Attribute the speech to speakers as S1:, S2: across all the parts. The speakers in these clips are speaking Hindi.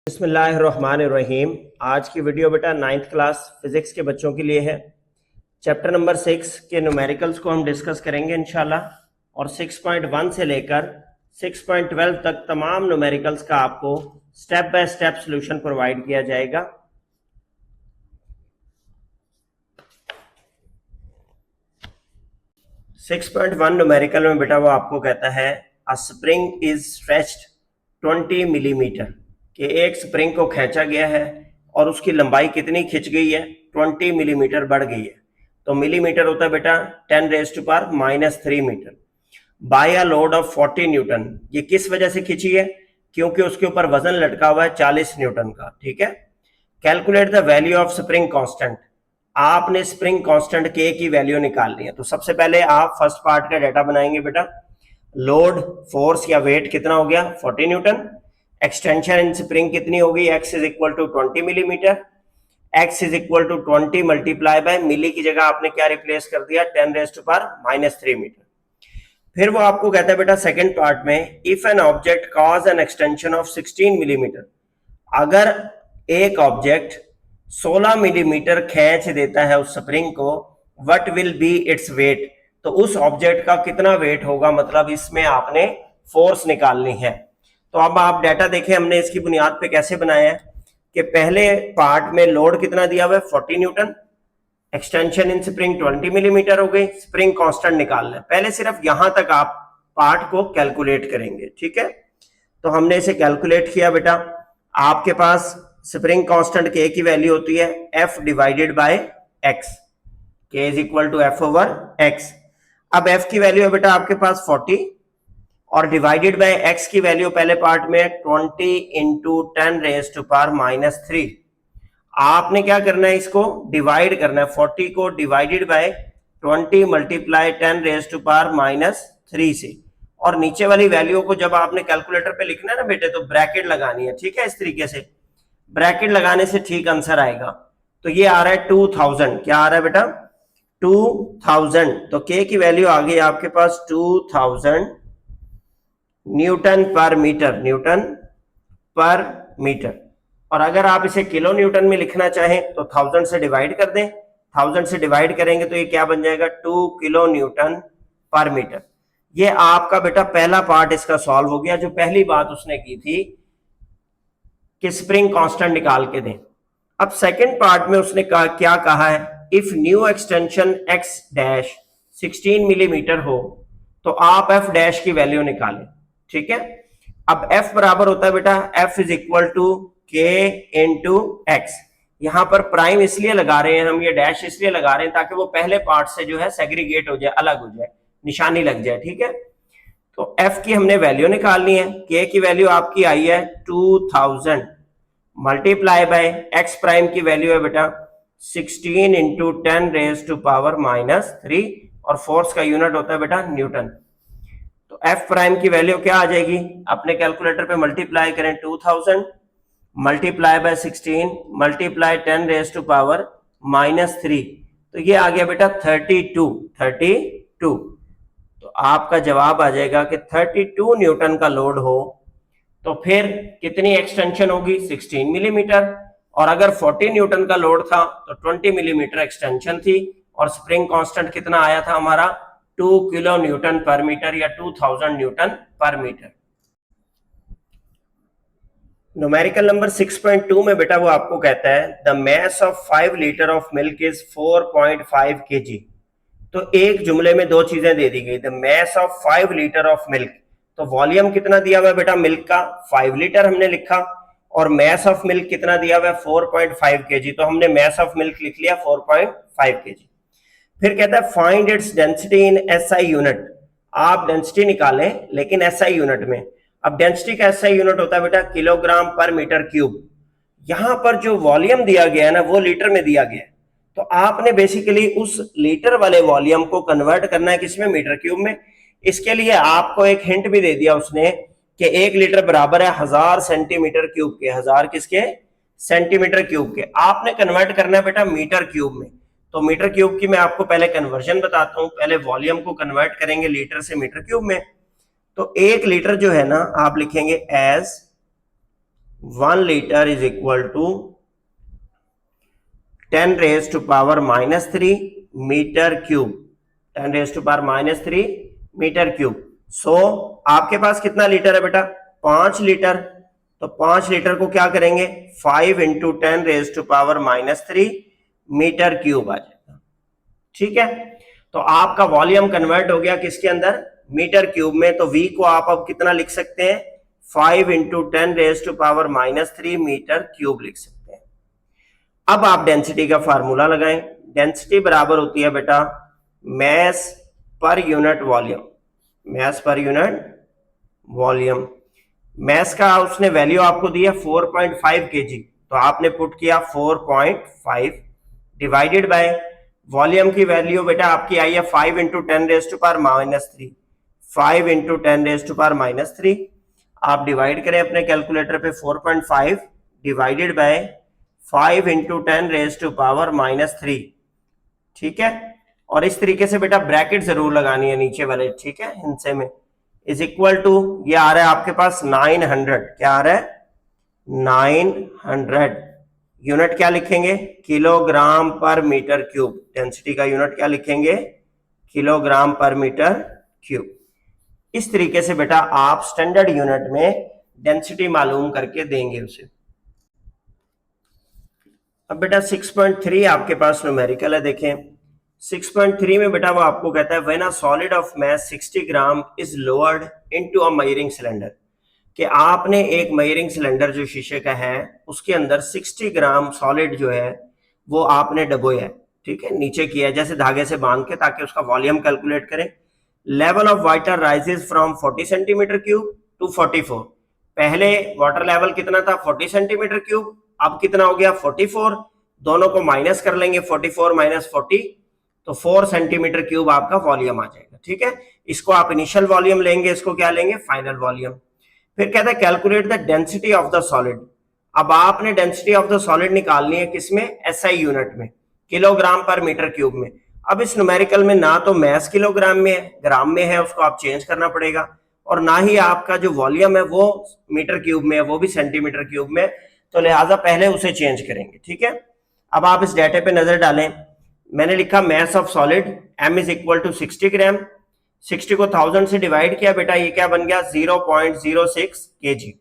S1: बिस्मिल्लाहिर्रहमानिर्रहीम। आज की वीडियो बेटा 9th क्लास फिजिक्स के बच्चों के लिए है। चैप्टर नंबर 6 के न्यूमेरिकल्स को हम डिस्कस करेंगे इंशाल्लाह, और 6.1 से लेकर 6.12 तक तमाम न्यूमेरिकल्स का आपको step by step solution provide किया जाएगा। सिक्स पॉइंट वन न्यूमेरिकल में बेटा वो आपको कहता है अ स्प्रिंग इज स्ट्रेच्ड 20 मिलीमीटर, कि एक स्प्रिंग को खींचा गया है और उसकी लंबाई कितनी खिंच गई है, 20 मिलीमीटर बढ़ गई है। तो मिलीमीटर होता है बेटा 10⁻³ metre by a load of 40 newton. ये किस वजह से खिंची है? क्योंकि उसके ऊपर वजन लटका हुआ है 40 न्यूटन का। ठीक है। Calculate the value of spring constant. आपने स्प्रिंग कांस्टेंट के की वैल्यू निकालनी है। तो सबसे पहले आप फर्स्ट पार्ट का डाटा बनाएंगे बेटा। लोड, फोर्स या वेट कितना हो गया, 40 न्यूटन। एक्सटेंशन इन स्प्रिंग कितनी होगी, x is equal to 20 millimetre. x is equal to 20 multiply by milli की जगह आपने क्या रिप्लेस कर दिया, 10⁻³ मीटर। फिर वो आपको कहता है बेटा सेकंड पार्ट में, if an object cause an extension of 16 millimetre, अगर एक ऑब्जेक्ट 16 मिलीमीटर खींच देता है उस स्प्रिंग को, what will B its weight, तो उस ऑब्जेक्ट का कितना वेट होगा, मतलब इसमें आपने फोर्स निकालनी है। तो अब आप डाटा देखें हमने इसकी बुनियाद पे कैसे बनाया है कि पहले पार्ट में लोड कितना दिया हुआ है, 40 Newton. Extension in spring 20 millimetre हो गई। स्प्रिंग कांस्टेंट निकालना है। पहले सिर्फ यहां तक आप पार्ट को कैलकुलेट करेंगे। ठीक है। तो हमने इसे कैलकुलेट किया बेटा। आपके पास स्प्रिंग कांस्टेंट के की वैल्यू होती है F divided by x, k is equal to F over x। अब F की वैल्यू है बेटा आपके पास 40 और डिवाइडेड बाय x की वैल्यू पहले पार्ट में 20 इंटू 10⁻³ आपने क्या करना है, इसको डिवाइड करना है। 40 को डिवाइडेड बाय 20 मल्टीप्लाई 10⁻³ से, और नीचे वाली वैल्यू को जब आपने कैलकुलेटर पे लिखना है ना बेटे, तो ब्रैकेट लगानी है। ठीक है। इस तरीके से ब्रैकेट लगाने से ठीक आंसर आएगा। तो ये आ रहा है 2000। क्या आ रहा है बेटा, 2000। तो के की वैल्यू आ गई आपके पास 2000 न्यूटन पर मीटर, न्यूटन पर मीटर। और अगर आप इसे किलो न्यूटन में लिखना चाहें तो 1000 से डिवाइड कर दें। 1000 से डिवाइड करेंगे तो ये क्या बन जाएगा, 2 किलो न्यूटन पर मीटर। ये आपका बेटा पहला पार्ट इसका सॉल्व हो गया। जो पहली बात उसने की थी कि स्प्रिंग कांस्टेंट निकाल के दें। अब सेकंड पार्ट में उसने क्या कहा है, if new extension x dash 16 millimetre हो तो आप f डैश की वैल्यू निकालें। ठीक है। अब f बराबर होता है बेटा f is equal to k into x. यहां पर प्राइम इसलिए लगा रहे हैं हम, ये डैश इसलिए लगा रहे हैं ताकि वो पहले पार्ट से जो है सेग्रीगेट हो जाए, अलग हो जाए, निशानी लग जाए। ठीक है। तो f की हमने वैल्यू निकालनी है। k की वैल्यू आपकी आई है 2000 मल्टीप्लाई बाय x प्राइम की वैल्यू है बेटा 16 इंटू 10⁻³ और फोर्स का यूनिट होता है बेटा न्यूटन। तो f प्राइम की वैल्यू क्या आ जाएगी, अपने कैलकुलेटर पे मल्टीप्लाई करें, 2000 मल्टीप्लाई बाय 16 मल्टीप्लाई 10⁻³ तो ये आ गया बेटा 32। तो आपका जवाब आ जाएगा कि 32 न्यूटन का लोड हो तो फिर कितनी एक्सटेंशन होगी, 16 मिलीमीटर। और अगर 40 न्यूटन का लोड था तो 20 मिलीमीटर एक्सटेंशन थी, और स्प्रिंग कांस्टेंट कितना आया था हमारा, 2 किलो न्यूटन पर मीटर या 2000 न्यूटन पर मीटर। न्यूमेरिकल नंबर 6.2 में बेटा वो आपको कहता है the mass of 5 litre of milk is 4.5 kg। तो एक जुमले में दो चीजें दे दी गई, the mass of 5 litre of milk. तो वॉल्यूम कितना दिया हुआ है बेटा मिल्क का, 5 लीटर हमने लिखा, और मैस ऑफ मिल्क कितना दिया हुआ है, 4.5 kg। तो हमने मैस ऑफ मिल्क लिख लिया 4.5 kg। फिर कहता है find its density in SI unit. आप डेंसिटी निकालें लेकिन SI यूनिट में। अब डेंसिटी का SI यूनिट होता है बेटा किलोग्राम पर मीटर क्यूब। यहां पर जो वॉल्यूम दिया गया है ना वो लीटर में दिया गया है, तो आपने बेसिकली उस लीटर वाले वॉल्यूम को कन्वर्ट करना है किसमें, मीटर क्यूब में। इसके लिए आपको एक हिंट भी दे दिया उसने कि 1 लीटर बराबर है 1000 सेंटीमीटर क्यूब के। 1000 किसके, सेंटीमीटर क्यूब के। आपने कन्वर्ट करना है बेटा मीटर क्यूब में। तो मीटर क्यूब की मैं आपको पहले कन्वर्जन बताता हूं। पहले वॉल्यूम को कन्वर्ट करेंगे लीटर से मीटर क्यूब में। तो 1 लीटर जो है ना आप लिखेंगे as 1 litre is equal to 10 raise to power -3 metre cube, 10 raise to power -3 metre cube. So आपके पास कितना लीटर है बेटा? 5 लीटर। तो 5 लीटर को क्या करेंगे? 5 into 10 raise to power -3 metre cube आ जाएगा। ठीक है, तो आपका वॉल्यूम कन्वर्ट हो गया किसके अंदर? मीटर क्यूब में। तो V को आप अब कितना लिख सकते हैं? 5 into 10 raise to power -3 metre cube लिख सकते हैं। अब आप डेंसिटी का फार्मूला लगाएं। डेंसिटी बराबर होती है बेटा mass per unit volume, mass per unit volume. Mass का उसने वैल्यू आपको दिया 4.5 kg, तो आपने पुट किया 4.5 डिवाइडेड बाय वॉल्यूम की वैल्यू बेटा आपकी आई है 5 into 10 raise to power -3, 5 into 10 raise to power -3। आप डिवाइड करें अपने कैलकुलेटर पे 4.5 divided by 5 into 10 raise to power -3। ठीक है, और इस तरीके से बेटा ब्रैकेट जरूर लगानी है नीचे वाले, ठीक है, हिंसे में, इज इक्वल टू, ये आ रहा है आपके पास 900। क्या आ रहा है? 900। यूनिट क्या लिखेंगे? Kilogram per metre cube. Density का यूनिट क्या लिखेंगे? Kilogram per metre cube. इस तरीके से बेटा आप स्टैंडर्ड यूनिट में डेंसिटी मालूम करके देंगे उसे। अब बेटा 6.3 आपके पास न्यूमेरिकल है, देखें 6.3 में बेटा वो आपको कहता है when a solid of mass 60 gram is lowered into a measuring cylinder, कि आपने एक मेजरिंग सिलेंडर जो शीशे का है उसके अंदर 60 ग्राम सॉलिड जो है वो आपने डबोया है, ठीक है, नीचे किया है जैसे धागे से बांध के, ताकि उसका वॉल्यूम कैलकुलेट करें। Level of water rises from 40 centimetre cube two 44। पहले वाटर लेवल कितना था? 40 सेंटीमीटर क्यूब। अब कितना हो गया? 44। दोनों को माइनस कर लेंगे, 44 माइनस 40, तो 4 सेंटीमीटर क्यूब आपका वॉल्यूम आ जाएगा। ठीक है, इसको आप इनिशियल वॉल्यूम लेंगे, इसको क्या लेंगे? Final volume. फिर कहता है calculate the density of the solid. अब आपने डेंसिटी ऑफ द सॉलिड निकालनी है किसमें? एसआई यूनिट में, किलोग्राम पर मीटर क्यूब में। अब इस न्यूमेरिकल में ना तो मैस किलोग्राम में है, ग्राम में है, उसको आप चेंज करना पड़ेगा, और ना ही आपका जो वॉल्यूम है वो मीटर क्यूब में है, वो भी सेंटीमीटर क्यूब में, तो लिहाजा पहले उसे चेंज करेंगे। ठीक है, अब आप इस डाटा पे नजर डालें। मैंने लिखा mass of solid m is equal to 60 gram, 60 को 1000 से डिवाइड किया बेटा, ये क्या बन गया? 0.06 kg।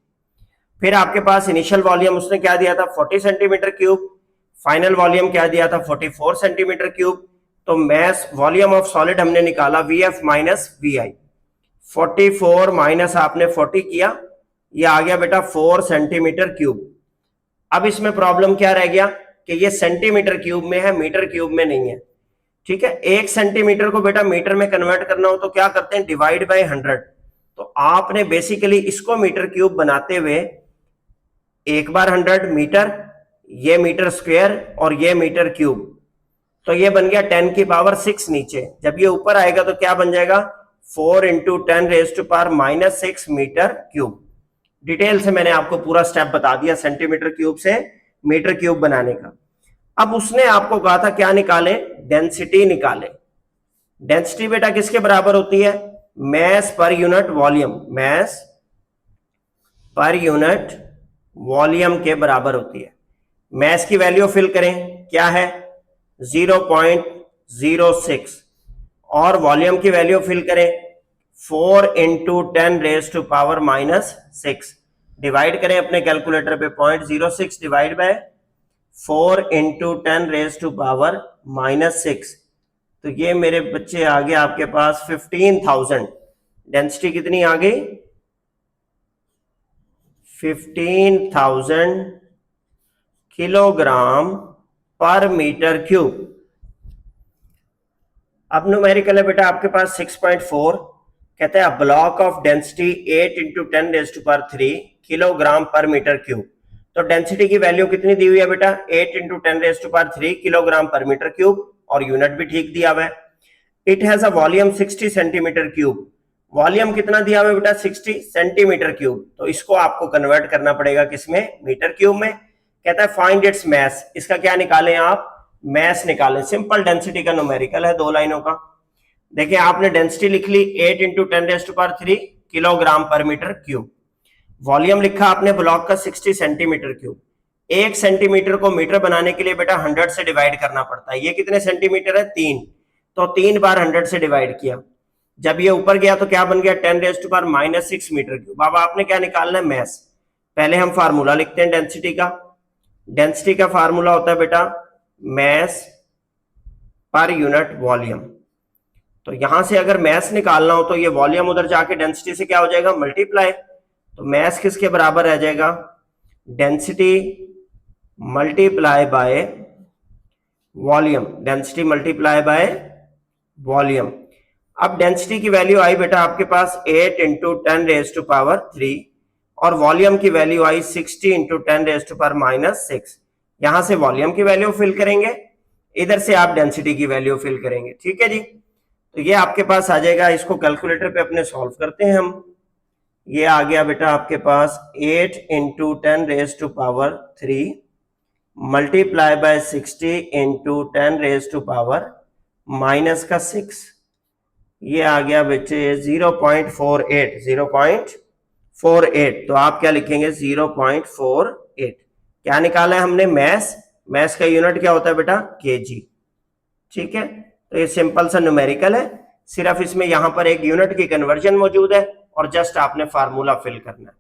S1: फिर आपके पास इनिशियल वॉल्यूम उसने क्या दिया था? 40 सेंटीमीटर क्यूब। फाइनल वॉल्यूम क्या दिया था? 44 सेंटीमीटर क्यूब। तो मैस वॉल्यूम ऑफ सॉलिड हमने निकाला VF माइनस VI। 44 माइनस आपने 40 किया, ये आ गया बेटा 4 सेंटीमीटर क्यूब। अब इसमें प्रॉब्लम क्या रह गया कि ये सेंटीमीटर क्यूब में है, मीटर क्यूब में नहीं है। ठीक है, 1 सेंटीमीटर को बेटा मीटर में कन्वर्ट करना हो तो क्या करते हैं? Divide by 100। तो आपने बेसिकली इसको मीटर क्यूब बनाते हुए एक बार 100 मीटर, ये मीटर स्क्वायर और ये मीटर क्यूब, तो ये बन गया 10 की पावर 6 नीचे। जब ये ऊपर आएगा तो क्या बन जाएगा? 4 into 10 raise to power -6 metre cube. Detail से मैंने आपको पूरा स्टेप बता दिया सेंटीमीटर क्यूब से मीटर क्यूब बनाने का। अब उसने आपको कहा था क्या निकाले? डेंसिटी निकाले। डेंसिटी बेटा किसके बराबर होती है? Mass per unit volume, mass per unit volume के बराबर होती है। मैस की वैल्यू फिल करें, क्या है? 0.06, और वॉल्यूम की वैल्यू फिल करें 4 into 10 raise to power -6। Divide करें अपने कैलकुलेटर पे, 0.06 divide by 4 into 10 raise to power -6, तो ये मेरे बच्चे आ गए आपके पास 15,000। डेंसिटी कितनी आ गई? 15,000 किलोग्राम पर मीटर क्यूब। अब न्यूमेरिकल है बेटा आपके पास 6.4, कहते हैं block of density 8 into 10 raise to power 3 kilogram per metre cube. तो डेंसिटी की वैल्यू कितनी दी हुई है बेटा? 8 into 10 raise to power 3 kilogram per metre cube, और यूनिट भी ठीक दिया हुआ है। It has a volume 60 centimetre cube. Volume कितना दिया हुआ है बेटा? 60 सेंटीमीटर क्यूब। तो इसको आपको कन्वर्ट करना पड़ेगा किसमें? मीटर क्यूब में। कहता है फाइंड इट्स मैस, इसका क्या निकालें आप? मैस निकालें। सिंपल डेंसिटी का न्यूमेरिकल है 2 लाइनों का। देखिए आपने डेंसिटी लिख ली 8 into 10 raise to power 3 kilogram per metre cube. Volume लिखा आपने ब्लॉक का 60 सेंटीमीटर क्यूब। 1 सेंटीमीटर को मीटर बनाने के लिए बेटा 100 से डिवाइड करना पड़ता है। ये कितने सेंटीमीटर है? 3, तो 3 बार 100 से डिवाइड किया। जब ये ऊपर गया तो क्या बन गया? 10⁻⁻⁶ मीटर क्यूब। अब आपने क्या निकालना है? मैस। पहले हम फार्मूला लिखते हैं डेंसिटी का। डेंसिटी का फार्मूला होता है बेटा मैस पर यूनिट वॉल्यूम। तो यहां से अगर मैस निकालना हो तो ये वॉल्यूम उधर जाके डेंसिटी से क्या हो जाएगा? मल्टीप्लाई। तो मैस किसके बराबर रह जाएगा? Density multiply by volume. Density multiply by volume. अब डेंसिटी की वैल्यू आई बेटा आपके पास 8 इंटू 10⁻³ और वॉल्यूम की वैल्यू आई 60 इंटू 10⁻⁻⁶। यहां से वॉल्यूम की वैल्यू फिल करेंगे, इधर से आप डेंसिटी की वैल्यू फिल करेंगे। ठीक है जी, तो ये आपके पास आ जाएगा। इसको कैलकुलेटर पे अपने सॉल्व करते हैं हम। ये आ गया बेटा आपके पास 8 इंटू 10⁻³ मल्टीप्लाई बाय 60 इंटू 10⁻⁻⁶। ये आ गया बच्चे 0.48। 0.48, तो आप क्या लिखेंगे? 0.48। क्या निकाला है हमने? मैस। मैस का यूनिट क्या होता है बेटा? केजी। ठीक है, तो ये सिंपल सा न्यूमेरिकल है, सिर्फ इसमें यहां पर एक यूनिट की कन्वर्जन मौजूद है और जस्ट आपने फार्मूला फिल करना है।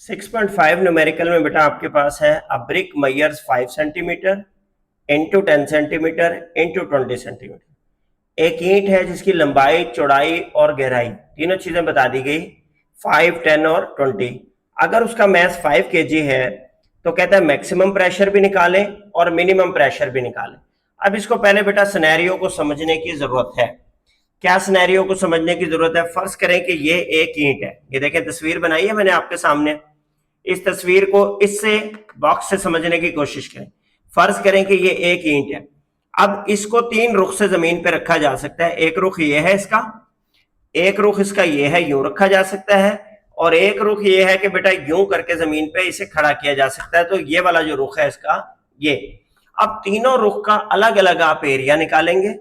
S1: 6.5 न्यूमेरिकल में बेटा आपके पास है अ brick measures 5 centimetre into 10 centimetre into 20 centimetre. एक ईंट है जिसकी लंबाई, चौड़ाई और गहराई तीनों चीजें बता दी गई, 5, 10 और 20। अगर उसका मैस 5 kg है तो कहता है मैक्सिमम प्रेशर भी निकालें और मिनिमम प्रेशर भी निकालें। अब इसको पहले बेटा सिनेरियो को समझने की जरूरत है। क्या सिनेरियो को समझने की जरूरत है? फर्ज करें कि ये एक ईंट है। ये देखें, तस्वीर बनाई है मैंने आपके सामने। इस तस्वीर को इससे बॉक्स से समझने की कोशिश करें। फर्ज करें कि ये एक ईंट है। अब इसको 3 रुख से जमीन पे रखा जा सकता है। एक रुख ये है इसका, एक रुख इसका ये है, यूं रखा जा सकता है, और एक रुख ये है कि बेटा यूं करके जमीन पे इसे खड़ा किया जा सकता है। तो ये वाला जो रुख है इसका ये। अब तीनों रुख का अलग अलग आप एरिया निकालेंगे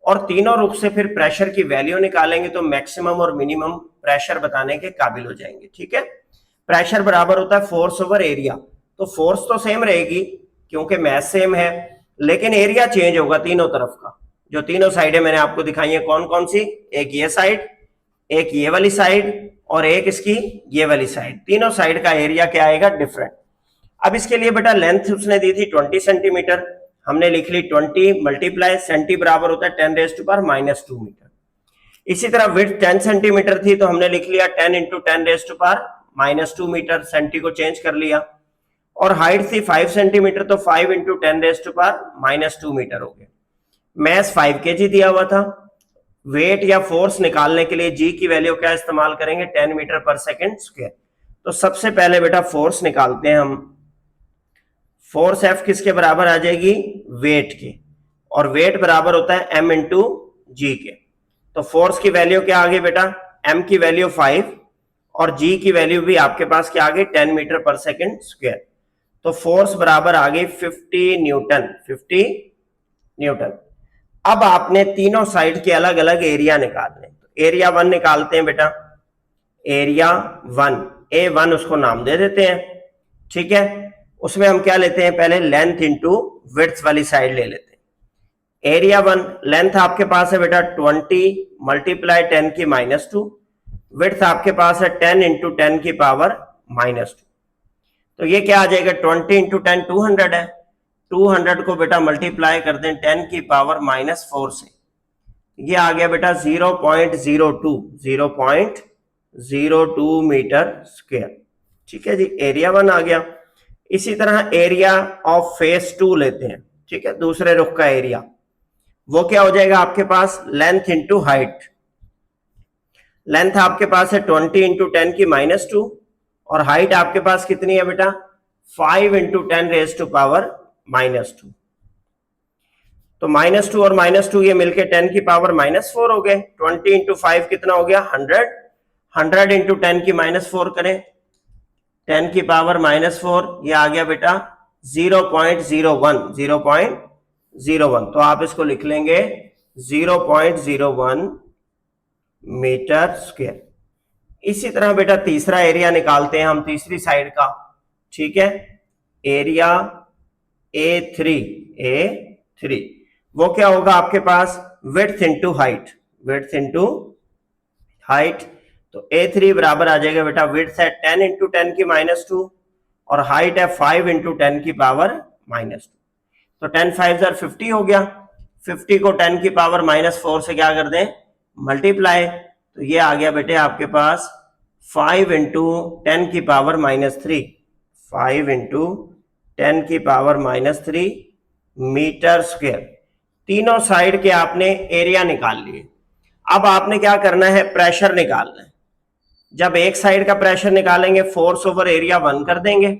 S1: और तीनों रुख से फिर प्रेशर की वैल्यू निकालेंगे, तो मैक्सिमम और मिनिमम प्रेशर बताने के काबिल हो जाएंगे। ठीक है, प्रेशर बराबर होता है फोर्स ओवर एरिया। तो फोर्स तो सेम रहेगी क्योंकि मैस सेम है, लेकिन एरिया चेंज होगा तीनों तरफ का। जो तीनों साइडें मैंने आपको दिखाई है कौन कौन सी? एक ये साइड, एक ये वाली साइड और एक इसकी ये वाली साइड। तीनों साइड का एरिया क्या आएगा? डिफरेंट। अब इसके लिए बेटा लेंथ उसने दी थी 20 सेंटीमीटर, हमने लिख ली 20 मल्टीप्लाई सेंटी बराबर होता है 10⁻⁻² मीटर। इसी तरह विड्थ 10 सेंटीमीटर थी तो हमने लिख लिया 10 इंटू 10⁻⁻² मीटर, सेंटी को चेंज कर लिया। और हाइट थी 5 सेंटीमीटर तो 5 इंटू 10⁻⁻² मीटर हो गया। मैस 5 kg दिया हुआ था। वेट या फोर्स निकालने के लिए जी की वैल्यू क्या इस्तेमाल करेंगे? 10 मीटर पर सेकेंड स्क्वायर। तो सबसे पहले बेटा फोर्स निकालते हैं हम। फोर्स एफ किसके बराबर आ जाएगी? वेट के, और वेट बराबर होता है एम इंटू जी के। तो फोर्स की वैल्यू क्या आ गई बेटा? एम की वैल्यू 5 और जी की वैल्यू भी आपके पास क्या आ गई? 10 मीटर पर सेकेंड स्क्वायर। तो फोर्स बराबर आ गई 50 न्यूटन। 50 न्यूटन। अब आपने तीनों साइड के अलग अलग एरिया निकालने। तो एरिया 1 निकालते हैं बेटा। एरिया 1, A1 उसको नाम दे देते हैं। ठीक है, उसमें हम क्या लेते हैं? पहले लेंथ इंटू विड्थ वाली साइड ले लेते हैं। एरिया 1 लेंथ आपके पास है बेटा 20 मल्टीप्लाई 10 की -2, विड्थ आपके पास है 10 इंटू 10 की पावर -2। तो ये क्या आ जाएगा? 20 इंटू 10 200 है। 200 को बेटा मल्टीप्लाई कर दें 10 की पावर -4 से, ये आ गया बेटा 0.02 मीटर स्क्वायर। ठीक है जी, एरिया 1 आ गया। इसी तरह एरिया ऑफ फेस 2 लेते हैं। ठीक है, दूसरे रुख का एरिया, वो क्या हो जाएगा आपके पास? Length into height. लेंथ आपके पास है 20 इंटू 10 की -2 और हाइट आपके पास कितनी है बेटा? 5 इंटू 10⁻⁻²। तो -2 और -2 ये मिलके 10 की पावर -4 हो गए। 20 इंटू 5 कितना हो गया? 100। 100 इंटू 10 की -4 करें, 10 की पावर -4, ये आ गया बेटा 0.01। 0.01, तो आप इसको लिख लेंगे 0.01 मीटर स्क्वायर। इसी तरह बेटा तीसरा एरिया निकालते हैं हम तीसरी साइड का, ठीक है। एरिया A3 वो क्या होगा आपके पास, width into height, width into height. तो A3 बराबर आ जाएगा बेटा, विड्थ है 10 इंटू 10 की -2 और हाइट है 5 इंटू 10 की पावर -2। तो 10 5 50 हो गया, 50 को 10 की पावर -4 से क्या कर दें, मल्टीप्लाई। तो ये आ गया बेटे आपके पास 5 इंटू 10 की पावर -3, 5 इंटू 10 की पावर -3 मीटर स्क्वायर। तीनों साइड के आपने एरिया निकाल लिए। अब आपने क्या करना है, प्रेशर निकालना है। जब एक साइड का प्रेशर निकालेंगे फोर्स ओवर एरिया 1 कर देंगे।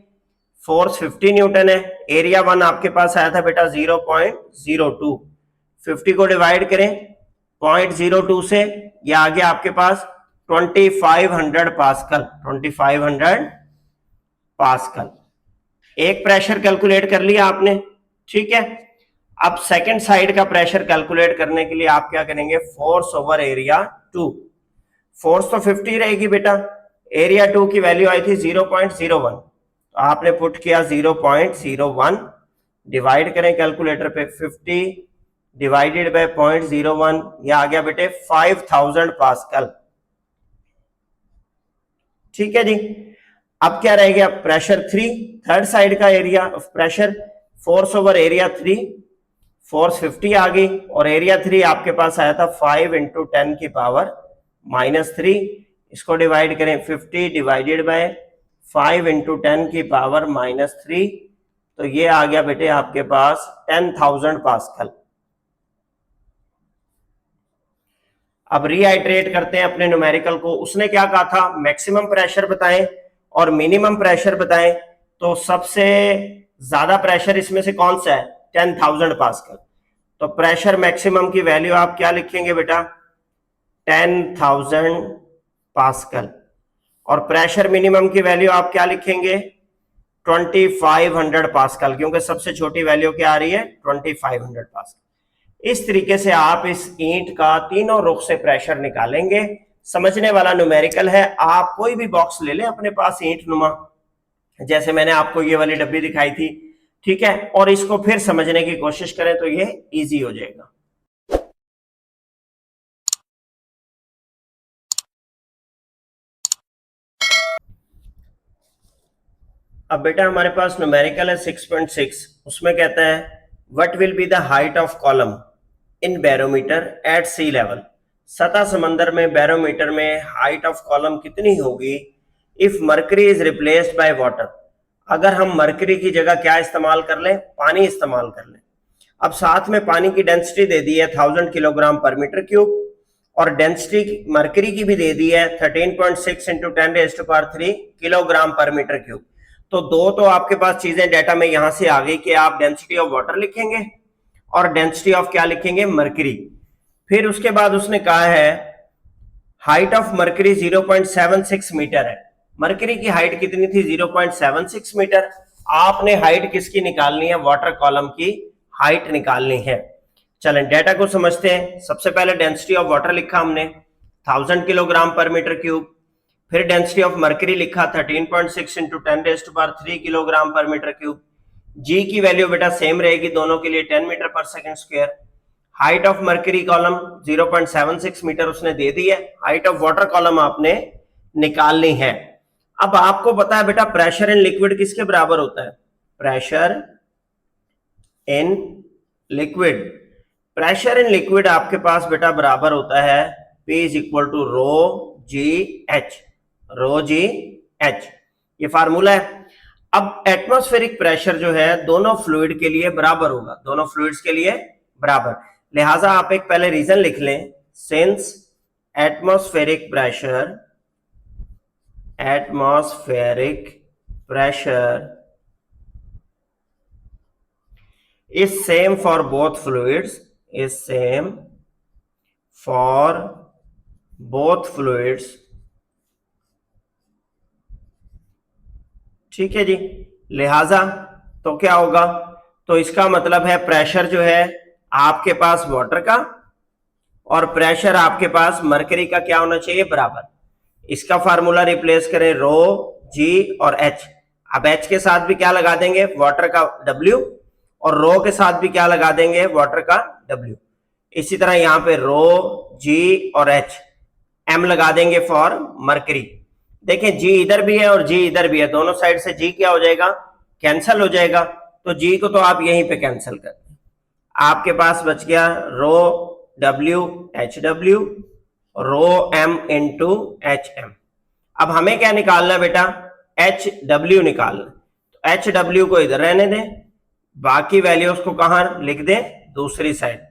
S1: फोर्स 50 न्यूटन है, एरिया 1 आपके पास आया था बेटा 0.02, 50 को डिवाइड करें 0.02 से, ये आ गया आपके पास 2500 पास्कल, 2500 पास्कल। एक प्रेशर कैलकुलेट कर लिया आपने, ठीक है। अब सेकंड साइड का प्रेशर कैलकुलेट करने के लिए आप क्या करेंगे, फोर्स ओवर एरिया 2। फोर्स तो 50 रहेगी बेटा, एरिया 2 की वैल्यू आई थी 0.01, तो आपने पुट किया 0.01, डिवाइड करें कैलकुलेटर पे, 50 डिवाइडेड बाय 0.01, ये आ गया बेटे 5000 पास्कल, ठीक है जी। अब क्या रह गया, प्रेशर 3, थर्ड साइड का area pressure, force over area 3, force 50 आ गई और एरिया 3 आपके पास आया था 5 इंटू 10 की पावर -3। इसको डिवाइड करें, 50 डिवाइडेड बाय 5 इंटू 10 की पावर -3, तो ये आ गया बेटे आपके पास 10,000 पास्कल। अब रीआइट्रेट करते हैं अपने न्यूमेरिकल को। उसने क्या कहा था, मैक्सिमम प्रेशर बताएं और मिनिमम प्रेशर बताएं। तो सबसे ज्यादा प्रेशर इसमें से कौन सा है, 10,000 पास्कल। तो प्रेशर मैक्सिमम की वैल्यू आप क्या लिखेंगे बेटा, 10,000 पास्कल। और प्रेशर मिनिमम की वैल्यू आप क्या लिखेंगे, 2500 पास्कल, क्योंकि सबसे छोटी वैल्यू क्या आ रही है, 2500 पास्कल। इस तरीके से आप इस ईंट का तीनों रुख से प्रेशर निकालेंगे। समझने वाला न्यूमेरिकल है। आप कोई भी बॉक्स ले लें अपने पास ईंट नुमा, जैसे मैंने आपको ये वाली डब्बी दिखाई थी, ठीक है, और इसको फिर समझने की कोशिश करें तो ये इजी हो जाएगा। अब बेटा हमारे पास न्यूमेरिकल है 6.6, उसमें कहता है what will be the height of column in barometer at sea level. सतह समंदर में बैरोमीटर में हाइट ऑफ कॉलम कितनी होगी if mercury is replaced by water. अगर हम मरकरी की जगह क्या इस्तेमाल कर लें, पानी इस्तेमाल कर लें। अब साथ में पानी की डेंसिटी दे दी है 1000 किलोग्राम पर मीटर क्यूब, और डेंसिटी मरकरी की भी दे दी है 13.6 into 10⁻³ kilogram per metre cube. तो दो तो आपके पास चीजें डेटा में यहां से आ गई कि आप डेंसिटी ऑफ वाटर लिखेंगे और डेंसिटी ऑफ क्या लिखेंगे, मरकरी। फिर उसके बाद उसने कहा है हाइट ऑफ मरकरी 0.76 मीटर है। मरकरी की हाइट कितनी थी, 0.76 मीटर। आपने हाइट किसकी निकालनी है, वाटर कॉलम की हाइट निकालनी है। चलें डेटा को समझते हैं। सबसे पहले डेंसिटी ऑफ वाटर लिखा हमने 1000 किलोग्राम पर मीटर क्यूब, फिर डेंसिटी ऑफ मरकरी लिखा 13.6 into 10⁻³ kilogram per metre cube. जी की वैल्यू बेटा सेम रहेगी दोनों के लिए, 10 metre per second square. Height of mercury column 0.76 metre उसने दे दी है। हाइट ऑफ वाटर कॉलम आपने निकालनी है। अब आपको पता है बेटा प्रेशर इन लिक्विड किसके बराबर होता है, pressure in liquid. Pressure in liquid आपके पास बेटा बराबर होता है P is equal to ρgH, ρgH, ये फार्मूला है। अब एटमॉस्फेरिक प्रेशर जो है दोनों फ्लूइड के लिए बराबर होगा, दोनों फ्लूइड्स के लिए बराबर। लिहाजा आप एक पहले रीजन लिख लें, since atmospheric pressure is same for both fluids, is same for both fluids, ठीक है जी। लिहाजा तो क्या होगा, तो इसका मतलब है प्रेशर जो है आपके पास वाटर का और प्रेशर आपके पास मरकरी का क्या होना चाहिए, बराबर। इसका फार्मूला रिप्लेस करें रो जी और एच। अब एच के साथ भी क्या लगा देंगे, वाटर का डब्ल्यू, और रो के साथ भी क्या लगा देंगे, वाटर का डब्ल्यू। इसी तरह यहां पे रो जी और एच, एम लगा देंगे फॉर मरकरी। देखें जी इधर भी है और जी इधर भी है, दोनों साइड से जी क्या हो जाएगा, कैंसल हो जाएगा। तो जी को तो आप यहीं पे कैंसिल कर दें, आपके पास बच गया रो डब्ल्यू एच डब्ल्यू, रो एम इंटू एच एम। अब हमें क्या निकालना है बेटा, एच डब्ल्यू निकालना। तो एच डब्ल्यू को इधर रहने दें, बाकी वैल्यूज को कहां लिख दें, दूसरी साइड पे।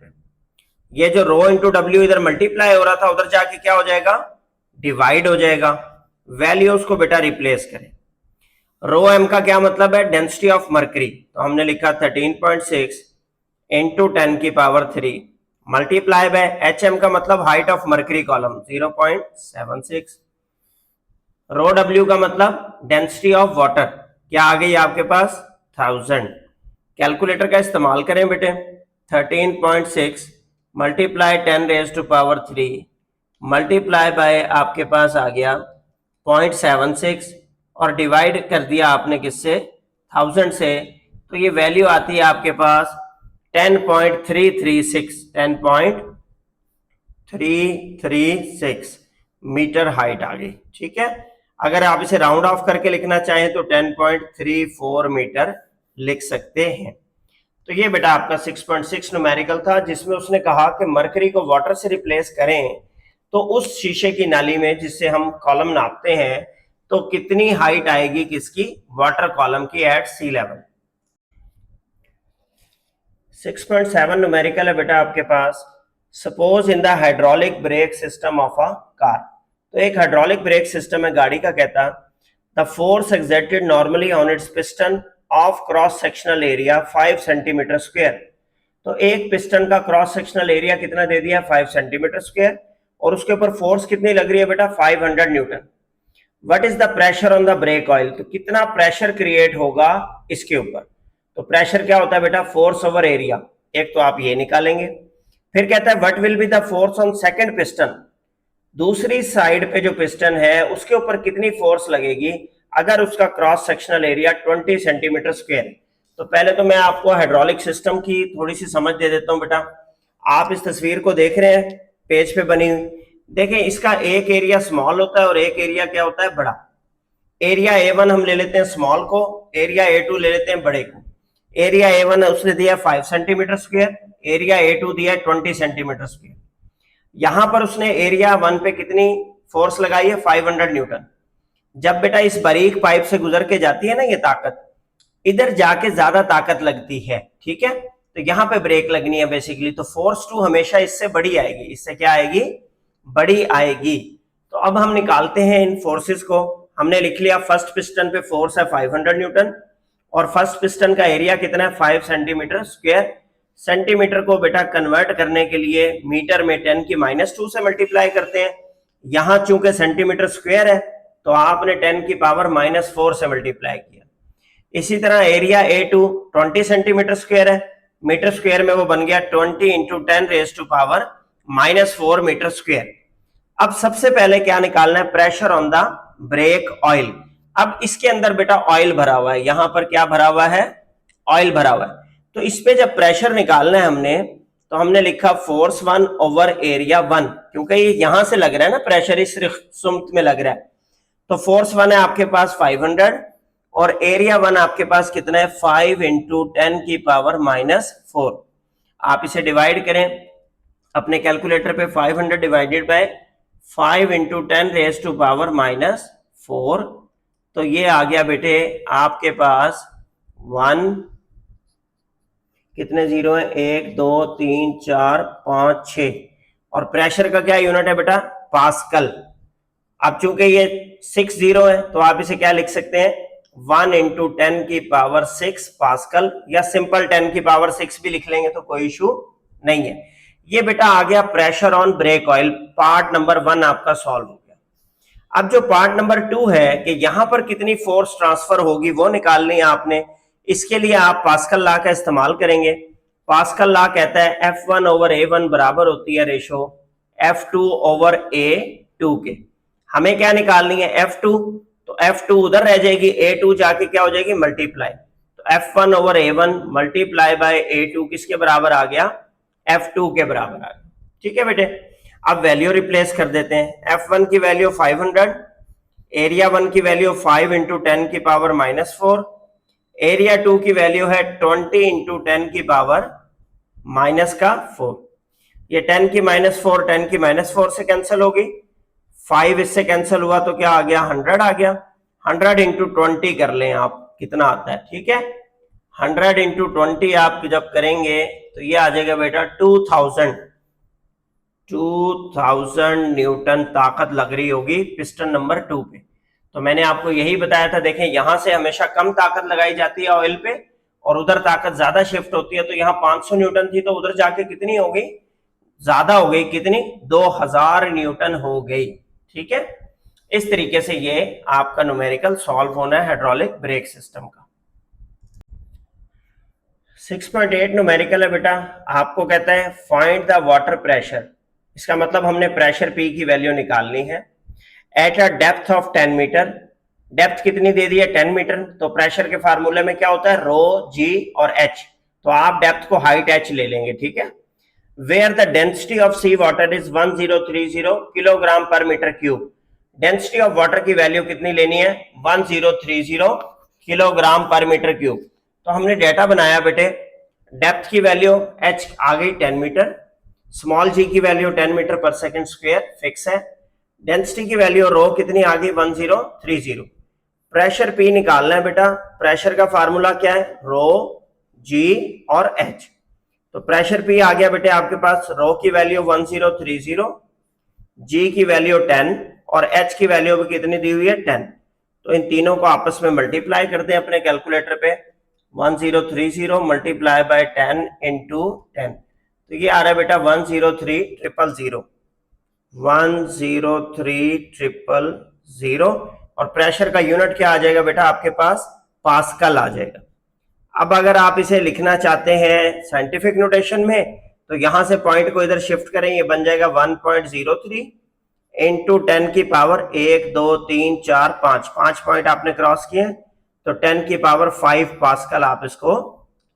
S1: ये जो रो इंटू डब्ल्यू इधर मल्टीप्लाई हो रहा था, उधर जाके क्या हो जाएगा, डिवाइड हो जाएगा। वैल्यूज को बेटा रिप्लेस करें। रो एम का क्या मतलब है, डेंसिटी ऑफ मर्करी, तो हमने लिखा 13.6 इंटू 10 की power 3 multiply by H M का मतलब height of mercury column 0.76। Rho W का मतलब डेंसिटी ऑफ वाटर, क्या आ गई आपके पास 1000। कैलकुलेटर का इस्तेमाल करें बेटे, 13.6 multiply 10 raise to power 3 multiply by आपके पास आ गया 0.76 और डिवाइड कर दिया आपने किससे, 1000 से, तो ये वैल्यू आती है आपके पास 10.336 10.336 मीटर हाइट आ गई। ठीक है, अगर आप इसे राउंड ऑफ करके लिखना चाहें तो 10.34 मीटर लिख सकते हैं। तो ये बेटा आपका 6.6 न्यूमेरिकल था, जिसमें उसने कहा कि मरकरी को वाटर से रिप्लेस करें तो उस शीशे की नाली में जिससे हम कॉलम नापते हैं तो कितनी हाइट आएगी किसकी, वाटर कॉलम की एट सी लेवल। 6.7 न्यूमेरिकल है बेटा आपके पास, suppose in the hydraulic brake system of a car. तो एक हाइड्रोलिक ब्रेक सिस्टम है गाड़ी का, कहता the force exerted normally on its piston of cross sectional area 5 centimetre square. तो एक पिस्टन का क्रॉस सेक्शनल एरिया कितना दे दिया, 5 सेंटीमीटर स्क्वायर, और उसके ऊपर फोर्स कितनी लग रही है बेटा, 500 Newton. What is the pressure on the brake oil, तो कितना प्रेशर क्रिएट होगा इसके ऊपर। तो प्रेशर क्या होता है बेटा, फोर्स ओवर एरिया, एक तो आप ये निकालेंगे। फिर कहता है what will be the force on second piston, दूसरी साइड पे जो पिस्टन है उसके ऊपर कितनी फोर्स लगेगी अगर उसका cross sectional area 20 centimetre square. तो पहले तो मैं आपको हाइड्रोलिक सिस्टम की थोड़ी सी समझ दे देता हूं बेटा। आप इस तस्वीर को देख रहे हैं पेज पे बनी हुई, देखें इसका एक एरिया स्मॉल होता है और एक एरिया क्या होता है, बड़ा। एरिया A1 हम ले लेते हैं स्मॉल को, एरिया A2 ले लेते हैं बड़े को। एरिया A1 उसने दिया 5 सेंटीमीटर स्क्वायर, एरिया A2 दिया 20 सेंटीमीटर स्क्वायर। यहां पर उसने एरिया 1 पे कितनी फोर्स लगाई है, 500 न्यूटन। जब बेटा इस बारीक पाइप से गुजर के जाती है ना ये ताकत, इधर जाके ज्यादा ताकत लगती है, ठीक है, तो यहां पे ब्रेक लगनी है बेसिकली। तो फोर्स 2 हमेशा इससे बड़ी आएगी, इससे क्या आएगी, बड़ी आएगी। तो अब हम निकालते हैं इन फोर्सेस को। हमने लिख लिया फर्स्ट पिस्टन पे फोर्स है 500 न्यूटन और फर्स्ट पिस्टन का एरिया कितना है, 5 सेंटीमीटर स्क्वायर। सेंटीमीटर को बेटा कन्वर्ट करने के लिए मीटर में 10 की -2 से मल्टीप्लाई करते हैं। यहां चूंकि सेंटीमीटर स्क्वायर है तो आपने 10 की पावर -4 से मल्टीप्लाई किया। इसी तरह एरिया A2 20 सेंटीमीटर स्क्वायर है, मीटर स्क्वायर में वो बन गया 20 into 10 raise to power -4 metre square. अब सबसे पहले क्या निकालना है, pressure on the brake oil. अब इसके अंदर बेटा ऑयल भरा हुआ है, यहां पर क्या भरा हुआ है, ऑयल भरा हुआ है। तो इस पे जब प्रेशर निकालना है हमने, तो हमने लिखा फोर्स 1 ओवर एरिया 1, क्योंकि ये यहां से लग रहा है ना प्रेशर, इस सुमत में लग रहा है। तो फोर्स 1 है आपके पास 500 और एरिया 1 आपके पास कितना है, 5 इंटू 10 की पावर -4। आप इसे डिवाइड करें अपने कैलकुलेटर पे, 500 divided by 5 into 10 raise to power -4, तो ये आ गया बेटे आपके पास 1, कितने जीरो है, 1 2 3 4 5 6, और प्रेशर का क्या यूनिट है बेटा, पास्कल। अब चूंकि ये 6 जीरो है तो आप इसे क्या लिख सकते हैं, 1 इंटू 10 की पावर 6 पास्कल, या सिंपल 10 की पावर 6 भी लिख लेंगे तो कोई इशू नहीं है। ये बेटा आ गया pressure on brake oil, part number 1 आपका सॉल्व हो गया। अब जो पार्ट नंबर 2 है कि यहां पर कितनी फोर्स ट्रांसफर होगी वो निकालनी है आपने। इसके लिए आप पास्कल लॉ का इस्तेमाल करेंगे। पास्कल लॉ कहता है F1 ओवर A1 बराबर होती है रेशो F2 ओवर A2 के। हमें क्या निकालनी है F2, तो F2 उधर रह जाएगी, A2 जाके क्या हो जाएगी मल्टीप्लाई, तो F1 over A1 multiply by A2 किसके बराबर आ गया, F2 के बराबर आ गया। ठीक है बेटे, अब वैल्यू रिप्लेस कर देते हैं। F1 की वैल्यू 500, एरिया 1 की वैल्यू 5 इंटू 10 की पावर -4, एरिया 2 की वैल्यू है 20 इंटू 10 की पावर -4। ये 10 की -4 10 की -4 से कैंसिल होगी, 5 इससे कैंसिल हुआ तो क्या आ गया 100 आ गया। 100 इंटू 20 कर लें आप, कितना आता है, ठीक है 100 इंटू 20 आप जब करेंगे तो ये आ जाएगा बेटा 2000 न्यूटन ताकत लग रही होगी पिस्टन नंबर 2 पे। तो मैंने आपको यही बताया था, देखें यहां से हमेशा कम ताकत लगाई जाती है ऑयल पे और उधर ताकत ज्यादा शिफ्ट होती है। तो यहाँ 500 न्यूटन थी तो उधर जाके कितनी हो गई, ज्यादा हो गई, कितनी 2000 न्यूटन हो गई। ठीक है, इस तरीके से ये आपका न्यूमेरिकल सॉल्व होना है हाइड्रोलिक ब्रेक सिस्टम का। 6.8 न्यूमेरिकल है बेटा, आपको कहता है फाइंड द वाटर प्रेशर। इसका मतलब हमने प्रेशर पी की वैल्यू निकालनी है at a depth of 10 metre. Depth कितनी दे दी है 10 मीटर, तो प्रेशर के फार्मूले में क्या होता है रो जी और एच, तो आप डेप्थ को हाइट एच ले लेंगे। ठीक है, where the density of sea water is 1030 kilogram per metre cube. Density of water की वैल्यू कितनी लेनी है 1030 किलोग्राम पर मीटर क्यूब। तो हमने डेटा बनाया बेटे, डेप्थ की वैल्यू h आ गई 10 मीटर, स्मॉल जी की value 10 metre per second square fix है, डेंसिटी की वैल्यू रो कितनी आ गई 1030। प्रेशर P निकालना है बेटा, प्रेशर का फार्मूला क्या है रो जी और h। तो प्रेशर P आ गया बेटे आपके पास, रो की वैल्यू 1030, जी की वैल्यू 10 और h की वैल्यू भी कितनी दी हुई है 10। तो इन तीनों को आपस में मल्टीप्लाई करते हैं अपने कैलकुलेटर पे, 1030 मल्टीप्लाई बाय 10 इंटू 10, तो ये आ रहा है बेटा 103000 103000। और प्रेशर का यूनिट क्या आ जाएगा बेटा आपके पास पास्कल आ जाएगा। अब अगर आप इसे लिखना चाहते हैं साइंटिफिक नोटेशन में तो यहां से पॉइंट को इधर शिफ्ट करें, ये बन जाएगा 1.03 इंटू 10 की पावर 1 2 3 4 5 पॉइंट आपने क्रॉस किए तो 10 की पावर 5 पास्कल आप इसको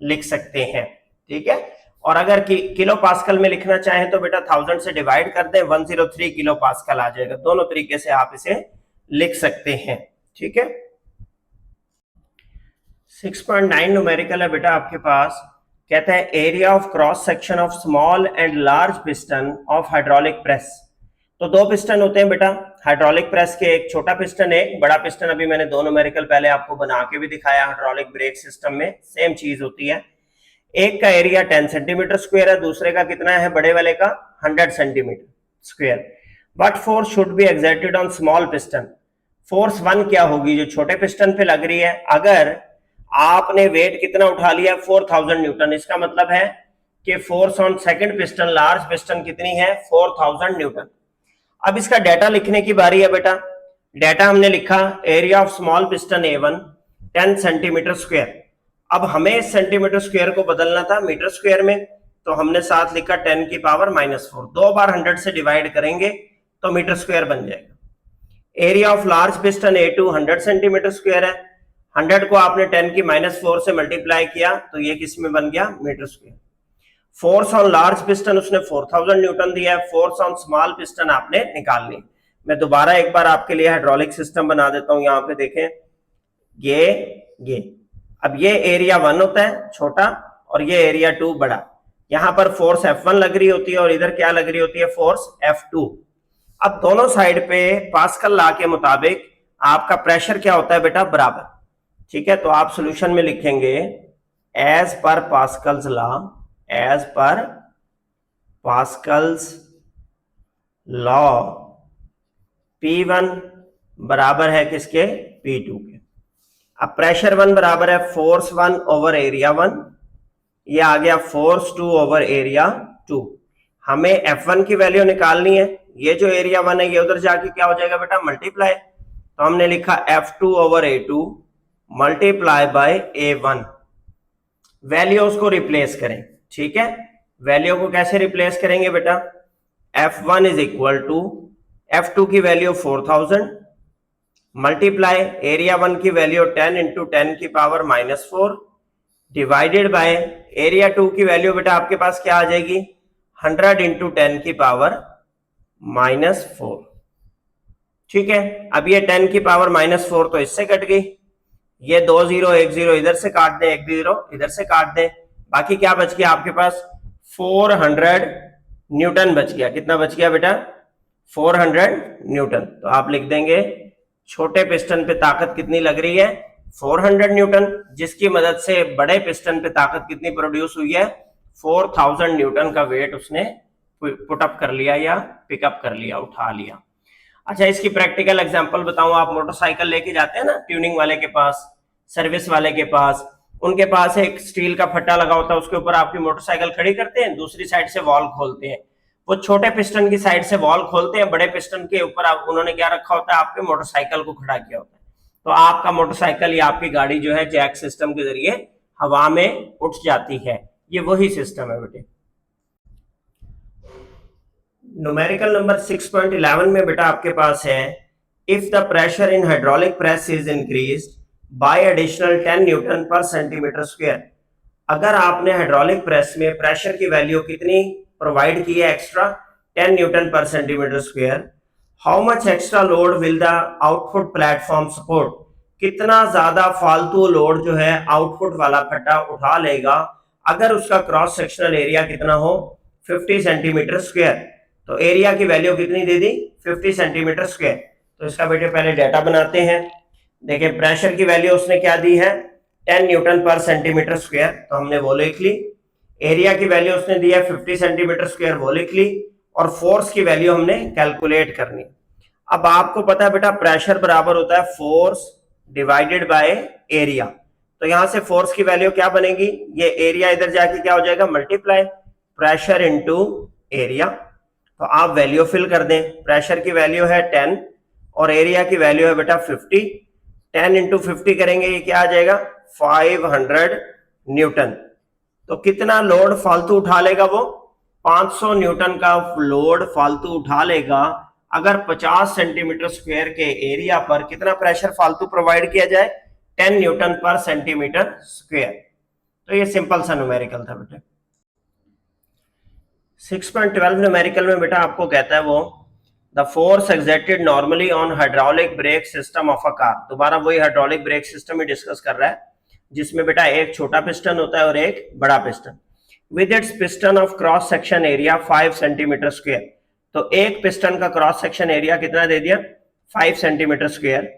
S1: लिख सकते हैं। ठीक है, और अगर किलो पास्कल में लिखना चाहें तो बेटा 1000 से डिवाइड कर दें, 103 किलो पास्कल आ जाएगा। दोनों तरीके से आप इसे लिख सकते हैं। ठीक है, 6.9 न्यूमेरिकल है बेटा आपके पास, कहता है area of cross section of small and large piston of hydraulic press. तो दो पिस्टन होते हैं बेटा हाइड्रोलिक प्रेस के, एक छोटा पिस्टन है एक बड़ा पिस्टन। अभी मैंने दो न्यूमेरिकल पहले आपको बना के भी दिखाया, हाइड्रोलिक ब्रेक सिस्टम में सेम चीज होती है। एक का एरिया 10 सेंटीमीटर स्क्वायर है, दूसरे का कितना है बड़े वाले का 100 centimetre square. But force should be exerted on small piston. Force 1 क्या होगी जो छोटे पिस्टन पे लग रही है, अगर आपने वेट कितना उठा लिया 4000 न्यूटन, इसका मतलब है कि force on second piston large piston कितनी है 4000 न्यूटन। अब इसका डाटा लिखने की बारी है बेटा। डाटा हमने लिखा area of small piston A1 10 centimetre square. अब हमें सेंटीमीटर स्क्वायर को बदलना था मीटर स्क्वायर में, तो हमने साथ लिखा 10 की पावर -4, दो बार 100 से डिवाइड करेंगे तो मीटर स्क्वायर बन जाएगा। Area of large piston A2 100 centimetre square है, 100 को आपने 10 की -4 से मल्टीप्लाई किया तो ये किस में बन गया metre square. Force on large piston उसने 4000 न्यूटन दिया है, फोर्स ऑन स्मॉल पिस्टन आपने निकालनी। मैं दोबारा एक बार आपके लिए हाइड्रोलिक सिस्टम बना देता हूं, यहां पे देखें ये अब ये एरिया 1 होता है छोटा और ये एरिया 2 बड़ा। यहां पर फोर्स F1 लग रही होती है और इधर क्या लग रही होती है फोर्स F2। अब दोनों साइड पे पास्कल लॉ के मुताबिक आपका प्रेशर क्या होता है बेटा बराबर। ठीक है, तो आप सॉल्यूशन में लिखेंगे as per Pascal's law, as per Pascal's law P1 बराबर है किसके P2 के। अब प्रेशर 1 बराबर है फोर्स 1 ओवर एरिया 1, ये आ गया फोर्स 2 ओवर एरिया 2। हमें F1 की वैल्यू निकालनी है, ये जो एरिया 1 है ये उधर जाके क्या हो जाएगा बेटा मल्टीप्लाई, तो हमने लिखा F2 over A2 multiply by A1। Values को रिप्लेस करें। ठीक है, वैल्यू को कैसे रिप्लेस करेंगे बेटा, F1 is equal to F2 की वैल्यू 4000 मल्टीप्लाई एरिया 1 की वैल्यू 10 इंटू 10 की पावर -4 डिवाइडेड बाय एरिया 2 की वैल्यू बेटा आपके पास क्या आ जाएगी 100 इंटू 10 की पावर -4। ठीक है, अब ये 10 की पावर -4 तो इससे कट गई, ये 2 0 1 0 इधर से काट दें, 1 0 इधर से काट दें, बाकी क्या बच गया आपके पास 400 न्यूटन बच गया। कितना बच गया बेटा 400 न्यूटन। तो आप लिख देंगे छोटे पिस्टन पे ताकत कितनी लग रही है 400 न्यूटन, जिसकी मदद से बड़े पिस्टन पे ताकत कितनी प्रोड्यूस हुई है 4000 न्यूटन का वेट उसने पुटअप कर लिया या पिकअप कर लिया, उठा लिया। अच्छा, इसकी प्रैक्टिकल एग्जांपल बताऊं, आप मोटरसाइकिल लेके जाते हैं ना ट्यूनिंग वाले के पास, सर्विस वाले के पास, उनके पास एक स्टील का फट्टा लगा होता है, उसके ऊपर आपकी मोटरसाइकिल खड़ी करते हैं, दूसरी साइड से वॉल खोलते हैं। वो छोटे पिस्टन की साइड से वॉल खोलते हैं, बड़े पिस्टन के ऊपर उन्होंने क्या रखा होता है आपके मोटरसाइकिल को खड़ा किया होता है। तो आपका मोटरसाइकिल या आपकी गाड़ी जो है जैक सिस्टम के जरिए हवा में उठ जाती है। ये वही सिस्टम है बेटे। न्यूमेरिकल नंबर 6.11 में बेटा आपके पास है if the pressure in hydraulic press is increased by additional 10 Newton पर सेंटीमीटर स्क्वायर। अगर आपने हाइड्रोलिक प्रेस में प्रेशर की वैल्यू कितनी प्रोवाइड की है एक्स्ट्रा 10 न्यूटन पर centimetre square, how much extra load will the output platform support. कितना ज्यादा फालतू लोड जो है आउटपुट वाला फट्टा उठा लेगा अगर उसका क्रॉस सेक्शनल एरिया कितना हो 50 सेंटीमीटर स्क्वायर। तो एरिया की वैल्यू कितनी दे दी 50 सेंटीमीटर स्क्वायर। तो इसका बेटे पहले डाटा बनाते हैं। देखिए प्रेशर की वैल्यू उसने क्या दी है 10 न्यूटन पर सेंटीमीटर स्क्वायर, तो हमने वो लिख ली। एरिया की वैल्यू उसने दी है 50 सेंटीमीटर स्क्वायर, वो लिख ली। और फोर्स की वैल्यू हमने कैलकुलेट करनी। अब आपको पता है बेटा प्रेशर बराबर होता है फोर्स डिवाइडेड बाय एरिया। तो यहां से फोर्स की वैल्यू क्या बनेगी, ये एरिया इधर जाके क्या हो जाएगा मल्टीप्लाई प्रेशर इंटू एरिया। तो आप वैल्यू फिल कर दें। प्रेशर की वैल्यू है 10 और एरिया की वैल्यू है बेटा 50। 10 इंटू 50 करेंगे ये क्या आ जाएगा 500 न्यूटन। तो कितना लोड फालतू उठा लेगा वो 500 न्यूटन का लोड फालतू उठा लेगा अगर 50 सेंटीमीटर स्क्वायर के एरिया पर कितना प्रेशर फालतू प्रोवाइड किया जाए 10 न्यूटन पर सेंटीमीटर स्क्वायर। तो ये सिंपल सा न्यूमेरिकल था बेटा। 6.12 न्यूमेरिकल में बेटा आपको कहता है वो the force exerted normally on hydraulic brake system of a car. दोबारा वही हाइड्रोलिक ब्रेक सिस्टम ही डिस्कस कर रहा है जिसमें बेटा एक छोटा पिस्टन होता है और एक बड़ा piston. With its piston of cross section area 5 centimetre square. तो एक पिस्टन का क्रॉस सेक्शन एरिया कितना दे दिया 5 centimetre square.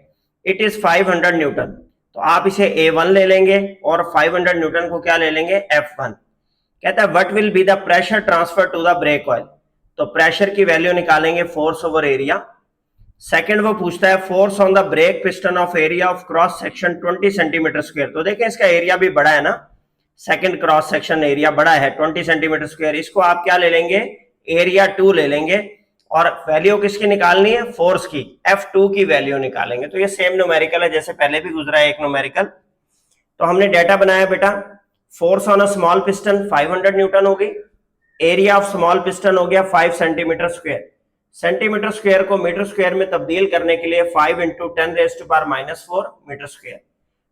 S1: It is 500 Newton. तो आप इसे A1 ले लेंगे और 500 न्यूटन को क्या ले लेंगे F1। कहता है what will be the pressure transfer to the brake oil. तो प्रेशर की वैल्यू निकालेंगे फोर्स ओवर एरिया। सेकंड वो पूछता है force on the brake piston of area of cross section 20 centimetre square. तो देखें इसका एरिया भी बड़ा है ना, सेकंड क्रॉस सेक्शन एरिया बड़ा है 20 सेंटीमीटर स्क्वायर। इसको आप क्या ले लेंगे एरिया 2 ले लेंगे और वैल्यू किसकी निकालनी है फोर्स की, F2 की वैल्यू निकालेंगे। तो ये सेम न्यूमेरिकल है जैसे पहले भी गुजरा है एक न्यूमेरिकल। तो हमने डेटा बनाया बेटा force on a small piston 500 newton हो गई, एरिया ऑफ स्मॉल पिस्टन हो गया 5 सेंटीमीटर स्क्वायर। सेंटीमीटर स्क्वायर को मीटर स्क्वायर में तब्दील करने के लिए 5 into 10⁻⁻⁴ metre square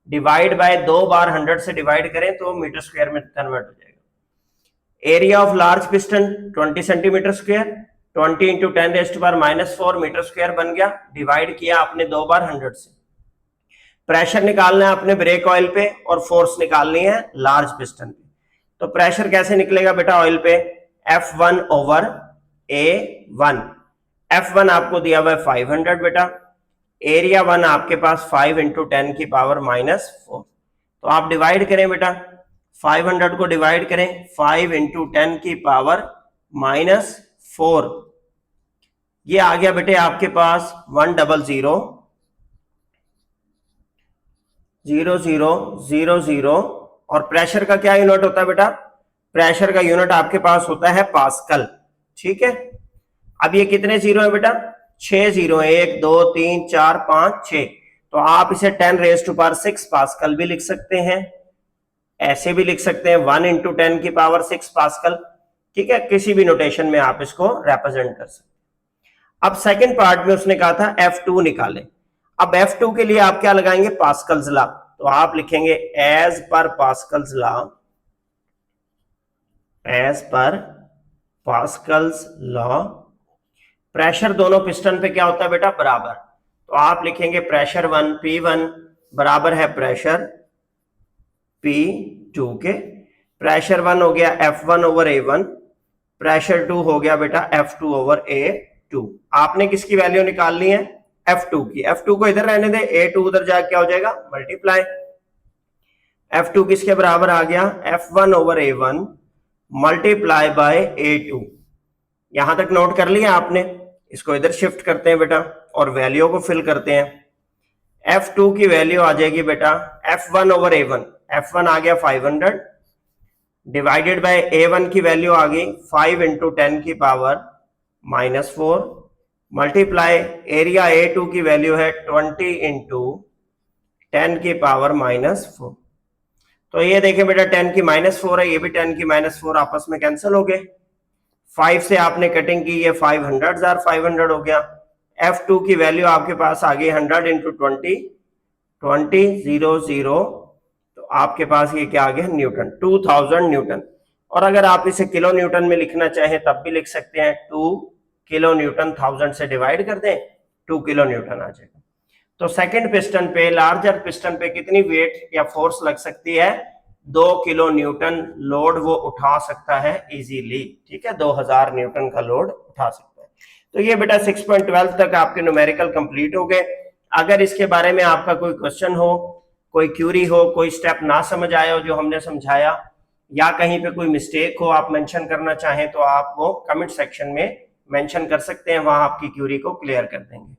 S1: divide by 2 बार 100 से डिवाइड करें तो मीटर स्क्वायर में कन्वर्ट हो जाएगा। Area of large piston 20 centimetre square, 20 into 10⁻⁻⁴ metre square बन गया, डिवाइड किया आपने 2 बार 100 से। प्रेशर निकालना है अपने ब्रेक ऑयल पे और फोर्स निकालनी है लार्ज पिस्टन पे। तो प्रेशर कैसे निकलेगा बेटा ऑयल पे F1 ओवर A1। F1 आपको दिया हुआ है 500 बेटा, एरिया 1 आपके पास 5 इंटू 10 की पावर -4। तो आप डिवाइड करें बेटा 500 को डिवाइड करें 5 इंटू 10 की पावर -4। ये आ गया बेटे आपके पास 100,000 और प्रेशर का क्या यूनिट होता है बेटा प्रेशर का यूनिट आपके पास होता है पास्कल। ठीक है, अब ये कितने जीरो है बेटा 6 जीरो है, 1 2 3 4 5 6। तो आप इसे 10⁻⁶ पास्कल भी लिख सकते हैं, ऐसे भी लिख सकते हैं 1 इंटू 10 की पावर 6 पास्कल। ठीक है, किसी भी नोटेशन में आप इसको रिप्रेजेंट कर सकते हैं। अब सेकंड पार्ट में उसने कहा था F2 निकालें। अब F2 के लिए आप क्या लगाएंगे, पास्कल्स लॉ। तो आप लिखेंगे as per Pascal's law, as per Pascal's law pressure दोनों पिस्टन पे क्या होता है बेटा, बराबर। तो आप लिखेंगे प्रेशर 1 P1 बराबर है प्रेशर P2 के। प्रेशर 1 हो गया F1 ओवर A1, प्रेशर 2 हो गया बेटा F2 ओवर A2। आपने किसकी वैल्यू निकालनी है, F2 की। F2 को इधर रहने दे, A2 उधर जाके क्या हो जाएगा, मल्टीप्लाई। F2 किसके बराबर आ गया, F1 over A1 multiply by A2। यहां तक नोट कर लिया आपने। इसको इधर शिफ्ट करते हैं बेटा और वैल्यू को फिल करते हैं। F2 की वैल्यू आ जाएगी बेटा F1 ओवर A1, F1 आ गया 500 डिवाइडेड बाय A1 की वैल्यू आ गई 5 इंटू 10 की पावर -4 मल्टीप्लाई एरिया A2 की वैल्यू है 20 इंटू 10 की पावर -4। तो ये देखें बेटा 10 की -4 है, ये भी 10 की -4 आपस में कैंसिल हो गए। 5 से आपने कटिंग की, ये 500 हो गया। F2 की वैल्यू आपके पास आ गई 100 इंटू 20 0 तो आपके पास ये क्या आ गया, न्यूटन, 2000 न्यूटन। और अगर आप इसे किलो न्यूटन में लिखना चाहें तब भी लिख सकते हैं, 2 किलो न्यूटन 1000 से डिवाइड कर दें, 2 किलो न्यूटन आ जाएगा। तो सेकंड पिस्टन पे, लार्जर पिस्टन पे कितनी वेट या फोर्स लग सकती है, 2 किलो न्यूटन लोड वो उठा सकता है इजीली। ठीक है, 2000 न्यूटन का लोड उठा सकता है। तो ये बेटा 6.12 तक आपके न्यूमेरिकल कंप्लीट हो गए। अगर इसके बारे में आपका कोई क्वेश्चन हो, कोई क्यूरी हो, कोई स्टेप ना समझ आया हो जो हमने समझाया, या कहीं पे कोई मिस्टेक हो आप मेंशन करना चाहें तो आप वो कमेंट सेक्शन में मेंशन कर सकते हैं, वहां आपकी क्यूरी को क्लियर कर देंगे।